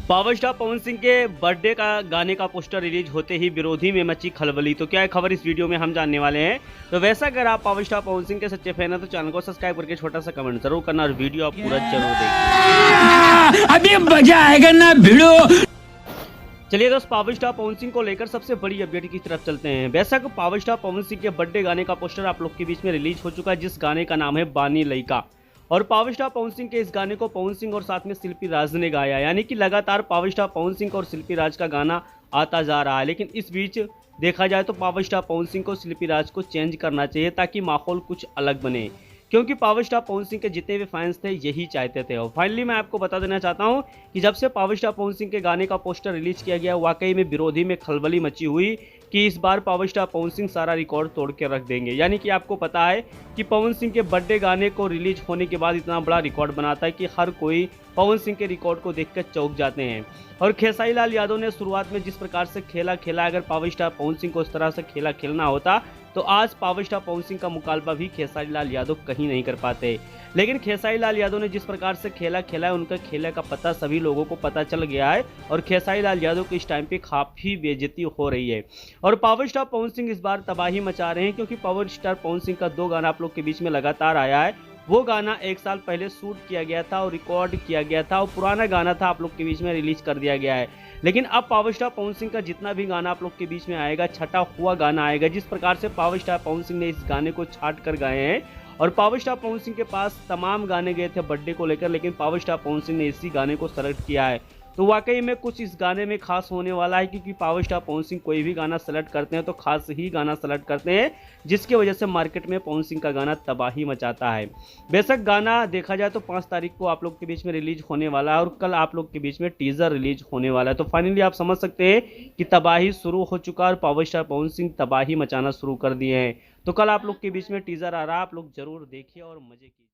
Power star Pawan Singh के birthday का गाने का पोस्टर रिलीज होते ही विरोधी में मची खलबली। तो क्या है खबर इस वीडियो में हम जानने वाले हैं। तो वैसा अगर आप पावर स्टार पवन सिंह के सच्चे फैन हैं तो चैनल को सब्सक्राइब करके छोटा सा कमेंट जरूर करना और वीडियो आप पूरा जरूर देखिए। अभी मजा आएगा ना भिड़ो। चलिए दोस्त, पावर स्टार पवन सिंह को लेकर सबसे बड़ी अपडेट की तरफ चलते हैं। बेशक पावर स्टार पवन सिंह के बर्थडे गाने का पोस्टर आप लोग के बीच में रिलीज हो चुका है, जिस गाने का नाम है बानी लइका। और पावर स्टार पवन सिंह के इस गाने को पवन सिंह और साथ में शिल्पी राज ने गाया, यानी कि लगातार पावर स्टार पवन सिंह और शिल्पी राज का गाना आता जा रहा है। लेकिन इस बीच देखा जाए तो पावर स्टार पवन सिंह को शिल्पी राज को चेंज करना चाहिए ताकि माहौल कुछ अलग बने, क्योंकि पावर स्टार पवन सिंह के जितने भी फैंस थे यही चाहते थे। और फाइनली मैं आपको बता देना चाहता हूं कि जब से पावर स्टार पवन सिंह के गाने का पोस्टर रिलीज किया गया, वाकई में विरोधी में खलबली मची हुई कि इस बार पावर स्टार पवन सिंह सारा रिकॉर्ड तोड़ के रख देंगे। यानी कि आपको पता है कि पवन सिंह के बर्थडे गाने को रिलीज होने के बाद इतना बड़ा रिकॉर्ड बनाता है कि हर कोई पवन सिंह के रिकॉर्ड को देखकर चौंक जाते हैं। और खेसारी लाल यादव ने शुरुआत में जिस प्रकार से खेला, अगर पावर स्टार पवन सिंह को उस तरह से खेलना होता तो आज पावर स्टार पवन सिंह का मुकाबला भी खेसारी लाल यादव कहीं नहीं कर पाते। लेकिन खेसारी लाल यादव ने जिस प्रकार से खेला है, उनका खेल का पता सभी लोगों को पता चल गया है और खेसारी लाल यादव की इस टाइम पे काफी बेइज्जती हो रही है। और पावर स्टार पवन सिंह इस बार तबाही मचा रहे हैं, क्योंकि पावर स्टार पवन सिंह का 2 गाना आप लोग के बीच में लगातार आया है। वो गाना 1 साल पहले शूट किया गया था और रिकॉर्ड किया गया था, और पुराना गाना था आप लोग के बीच में रिलीज कर दिया गया है। लेकिन अब पावर स्टार पवन सिंह का जितना भी गाना आप लोग के बीच में आएगा, छटा हुआ गाना आएगा। जिस प्रकार से पावर स्टार पवन सिंह ने इस गाने को छाट कर गाए हैं, और पावर स्टार पवन सिंह के पास तमाम गाने गए थे बर्थडे को लेकर, लेकिन पावर स्टार पवन सिंह ने इसी गाने को सेलेक्ट किया है। तो वाकई में कुछ इस गाने में खास होने वाला है, क्योंकि पावर स्टार पवन सिंह कोई भी गाना सेलेक्ट करते हैं तो खास ही गाना सेलेक्ट करते हैं, जिसकी वजह से मार्केट में पवन सिंह का गाना तबाही मचाता है। बेशक गाना देखा जाए तो 5 तारीख को आप लोग के बीच में रिलीज होने वाला है और कल आप लोग के बीच में टीजर रिलीज होने वाला है। तो फाइनली आप समझ सकते हैं कि तबाही शुरू हो चुका है और पावर स्टार पवन सिंह तबाही मचाना शुरू कर दिए हैं। तो कल आप लोग के बीच में टीजर आ रहा है, आप लोग जरूर देखिए और मजे कीजिए।